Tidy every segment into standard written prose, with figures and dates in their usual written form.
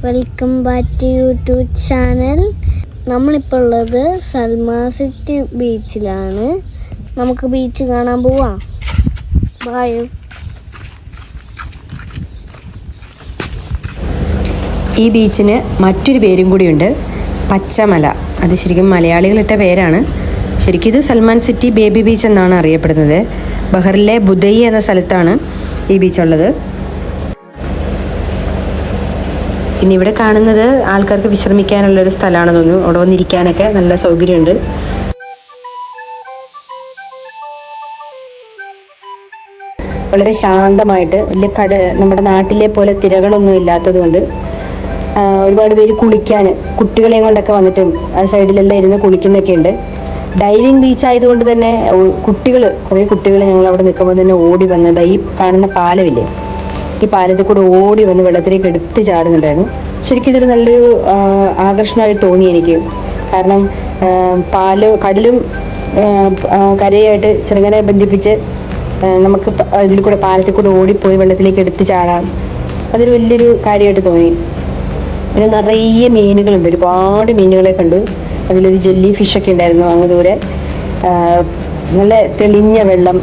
Welcome back to YouTube channel. നമ്മളിപ്പോൾ ഉള്ളത് Salma city ബീച്ചിലാണ്. നമുക്ക് ബീച്ച് കാണാൻ പോവാം. ബായ്. ഈ ബീച്ചിന് മറ്റൊരു പേരും കൂടിയുണ്ട്, പച്ചമല. അത് ശരിക്കും മലയാളികളിട്ട പേരാണ്. ശരിക്കും ഇത് സൽമാൻ സിറ്റി ബേബി ബീച്ച് എന്നാണ് അറിയപ്പെടുന്നത്. ബഹറിലെ ബുദൈ എന്ന സ്ഥലത്താണ് ഈ ബീച്ചുള്ളത്. പിന്നെ ഇവിടെ കാണുന്നത് ആൾക്കാർക്ക് വിശ്രമിക്കാനുള്ളൊരു സ്ഥലമാണെന്ന് തോന്നുന്നു. അവിടെ വന്നിരിക്കാനൊക്കെ നല്ല സൗകര്യമുണ്ട്. വളരെ ശാന്തമായിട്ട്, വലിയ നമ്മുടെ നാട്ടിലെ പോലെ തിരകളൊന്നും ഇല്ലാത്തത് കൊണ്ട് ഒരുപാട് പേര് കുളിക്കാൻ കുട്ടികളെയും കൊണ്ടൊക്കെ വന്നിട്ടും ആ സൈഡിലെല്ലാം ഇരുന്ന് കുളിക്കുന്നൊക്കെ ഉണ്ട്. ഡൈവിങ് ബീച്ച് ആയതുകൊണ്ട് തന്നെ കുറേ കുട്ടികൾ ഞങ്ങൾ അവിടെ നിൽക്കുമ്പോൾ തന്നെ ഓടി വന്നത് ഈ കാണുന്ന പാലമില്ലേ, ഈ പാലത്തിൽ കൂടെ ഓടി വന്ന് വെള്ളത്തിലേക്ക് എടുത്ത് ചാടുന്നുണ്ടായിരുന്നു. ശരിക്കും ഇതൊരു നല്ലൊരു ആകർഷണമായി തോന്നി എനിക്ക്. കാരണം കടലും കരയായിട്ട് ചെറുങ്ങനെ ബന്ധിപ്പിച്ച് നമുക്ക് ഇതിൽ കൂടെ പാലത്തിൽ കൂടെ ഓടിപ്പോയി വെള്ളത്തിലേക്ക് എടുത്ത് ചാടാം. അതൊരു വലിയൊരു കാര്യമായിട്ട് തോന്നി. പിന്നെ നിറയെ മീനുകളുണ്ട്, ഒരുപാട് മീനുകളെ കണ്ടു. അതിലൊരു ജെല്ലി ഫിഷൊക്കെ ഉണ്ടായിരുന്നു അങ്ങ് ദൂരെ. നല്ല തെളിഞ്ഞ വെള്ളം,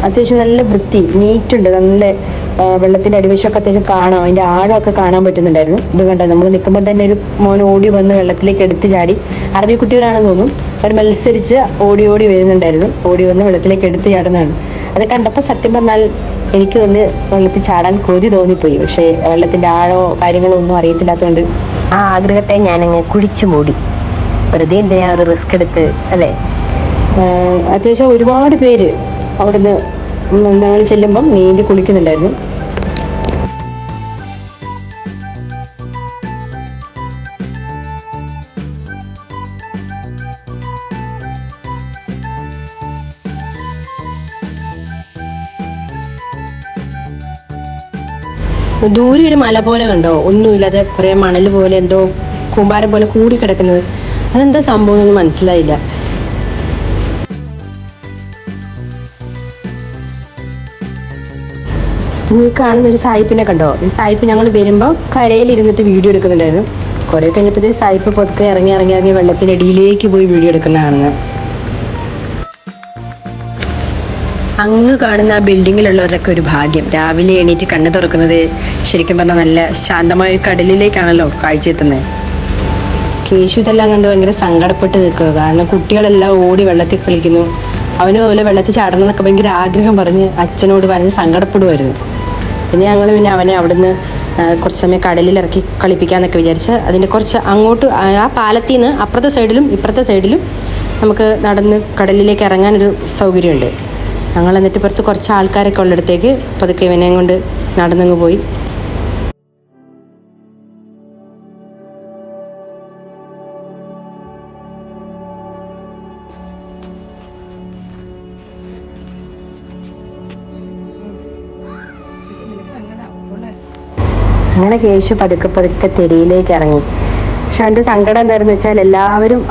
അത്യാവശ്യം നല്ല വൃത്തി, നീറ്റുണ്ട്. നല്ല വെള്ളത്തിൻ്റെ അടിവശമൊക്കെ അത്യാവശ്യം കാണാം, അതിൻ്റെ ആഴമൊക്കെ കാണാൻ പറ്റുന്നുണ്ടായിരുന്നു. ഇത് കണ്ടോ, നമ്മൾ നിൽക്കുമ്പോൾ തന്നെ ഒരു മോൻ ഓടി വന്ന് വെള്ളത്തിലേക്ക് എടുത്ത് ചാടി. അറബി കുട്ടികളാണെന്ന് തോന്നും. അവർ മത്സരിച്ച് ഓടി വരുന്നുണ്ടായിരുന്നു. ഓടി വന്ന് വെള്ളത്തിലേക്ക് എടുത്ത് ചാടുന്നതാണ്. അത് കണ്ടപ്പോൾ സത്യം പറഞ്ഞാൽ എനിക്ക് ഒന്ന് വെള്ളത്തിൽ ചാടാൻ കൊതി തോന്നിപ്പോയി. പക്ഷേ വെള്ളത്തിൻ്റെ ആഴമോ കാര്യങ്ങളോ ഒന്നും അറിയത്തില്ലാത്തതുകൊണ്ട് ആ ആഗ്രഹത്തെ ഞാനങ്ങ് കുഴിച്ചു മൂടി. വെറുതെ എന്തിനാ ഒരു റിസ്ക് എടുത്ത്, അല്ലേ? അത്യാവശ്യം ഒരുപാട് പേര് അവിടുന്ന് ഞങ്ങൾ ചെല്ലുമ്പം നീന്തി കുളിക്കുന്നുണ്ടായിരുന്നു. ദൂരെ ഒരു മല പോലെ കണ്ടോ, ഒന്നുമില്ലാതെ കുറെ മണൽ പോലെ എന്തോ കൂമ്പാരം പോലെ കൂടി കിടക്കുന്നത്. അതെന്താ സംഭവം ഒന്നും മനസ്സിലായില്ല. ഈ കാണുന്ന ഒരു സായിപ്പിനെ കണ്ടോ? ഈ സായിപ്പ് ഞങ്ങൾ വരുമ്പോൾ കരയിൽ ഇരുന്നിട്ട് വീഡിയോ എടുക്കുന്നുണ്ടായിരുന്നു. കുറെ കഴിഞ്ഞപ്പോഴത്തേ സായിപ്പ് പൊതുക്കെ ഇറങ്ങി വെള്ളത്തിനടിയിലേക്ക് പോയി വീഡിയോ എടുക്കുന്നതാണ്. അങ്ങ് കാണുന്ന ആ ബിൽഡിങ്ങിലുള്ളവരൊക്കെ ഒരു ഭാഗ്യം. രാവിലെ എണീറ്റ് കണ്ണ് തുറക്കുന്നത് ശരിക്കും പറഞ്ഞാൽ നല്ല ശാന്തമായ കടലിലേക്കാണല്ലോ കാഴ്ചയെത്തുന്നത്. കേശു ഇതെല്ലാം കണ്ട് ഭയങ്കര സങ്കടപ്പെട്ട് നിൽക്കുക. കാരണം കുട്ടികളെല്ലാം ഓടി വെള്ളത്തിൽ കളിക്കുന്നു. അവന് പോലെ വെള്ളത്തിൽ ചാടണം എന്നൊക്കെ ഭയങ്കര ആഗ്രഹം പറഞ്ഞ് അച്ഛനോട് പറഞ്ഞ് സങ്കടപ്പെടുമായിരുന്നു. പിന്നെ ഞങ്ങൾ അവനെ അവിടുന്ന് കുറച്ച് സമയം കടലിലിറക്കി കളിപ്പിക്കാമെന്നൊക്കെ വിചാരിച്ച് അതിൻ്റെ കുറച്ച് അങ്ങോട്ട് ആ പാലത്തിൽ നിന്ന് അപ്പുറത്തെ സൈഡിലും ഇപ്പുറത്തെ സൈഡിലും നമുക്ക് നടന്ന് കടലിലേക്ക് ഇറങ്ങാനൊരു സൗകര്യമുണ്ട്. ഞങ്ങൾ എന്നിട്ട് പുറത്ത് കുറച്ച് ആൾക്കാരൊക്കെ ഉള്ളിടത്തേക്ക് പതുക്കെ ഇവനെയും കൊണ്ട് നടന്നങ്ങ് പോയി. അങ്ങനെ കേശു പതുക്കെ തെരിയിലേക്ക് ഇറങ്ങി. പക്ഷെ അവൻ്റെ സങ്കടം എന്തായിരുന്നു വെച്ചാൽ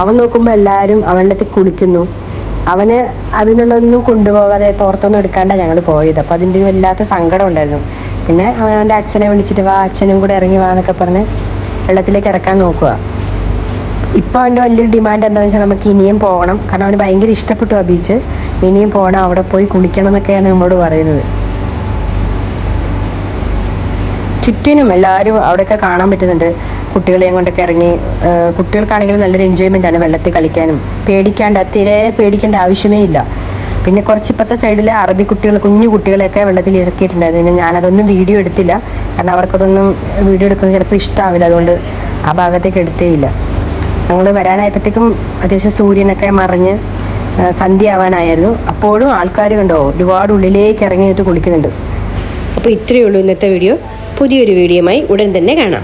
അവൻ നോക്കുമ്പോൾ എല്ലാവരും അവൻ്റെ കുളിക്കുന്നു. അവന് അതിനുള്ളതൊന്നും കൊണ്ടുപോകാതെ തോർത്തൊന്നും എടുക്കാണ്ടാണ് ഞങ്ങൾ പോയത്. അപ്പം അതിൻ്റെ വല്ലാത്ത സങ്കടം ഉണ്ടായിരുന്നു. പിന്നെ അവൻ്റെ അച്ഛനെ വിളിച്ചിട്ട് വാ, അച്ഛനും കൂടെ ഇറങ്ങി വാ എന്നൊക്കെ പറഞ്ഞ് വെള്ളത്തിലേക്ക് ഇറക്കാൻ നോക്കുക. ഇപ്പം അവൻ്റെ വലിയൊരു ഡിമാൻഡ് എന്താണെന്ന് വെച്ചാൽ നമുക്ക് ഇനിയും പോകണം. കാരണം അവന് ഭയങ്കര ഇഷ്ടപ്പെട്ടു ആ ബീച്ച്. ഇനിയും പോകണം, അവിടെ പോയി കുളിക്കണം എന്നൊക്കെയാണ് നമ്മളോട് പറയുന്നത്. ചുറ്റിനും എല്ലാവരും അവിടെയൊക്കെ കാണാൻ പറ്റുന്നുണ്ട്. കുട്ടികളെയും കൊണ്ടൊക്കെ ഇറങ്ങി. കുട്ടികൾക്കാണെങ്കിലും നല്ലൊരു എൻജോയ്മെൻ്റ് ആണ് വെള്ളത്തിൽ കളിക്കാനും. തീരെ പേടിക്കേണ്ട ആവശ്യമേ ഇല്ല. പിന്നെ കുറച്ച് ഇപ്പുറത്തെ സൈഡിൽ അറബി കുഞ്ഞു കുട്ടികളെയൊക്കെ വെള്ളത്തിൽ ഇറക്കിയിട്ടുണ്ടായിരുന്നു. പിന്നെ ഞാനതൊന്നും വീഡിയോ എടുത്തില്ല. കാരണം അവർക്കതൊന്നും വീഡിയോ എടുക്കുന്നത് ചിലപ്പോൾ ഇഷ്ടമാവില്ല. അതുകൊണ്ട് ആ ഭാഗത്തേക്ക് എടുത്തേയില്ല. ഞങ്ങൾ വരാനായപ്പോഴത്തേക്കും അത്യാവശ്യം സൂര്യനൊക്കെ മറിഞ്ഞ് സന്ധ്യ ആവാനായിരുന്നു. അപ്പോഴും ആൾക്കാർ കണ്ടോ ഒരുപാട് ഉള്ളിലേക്ക് ഇറങ്ങിയിട്ട് കുളിക്കുന്നുണ്ട്. അപ്പോൾ ഇത്രയേ ഉള്ളൂ ഇന്നത്തെ വീഡിയോ. പുതിയൊരു വീഡിയോയുമായി ഉടൻ തന്നെ കാണാം.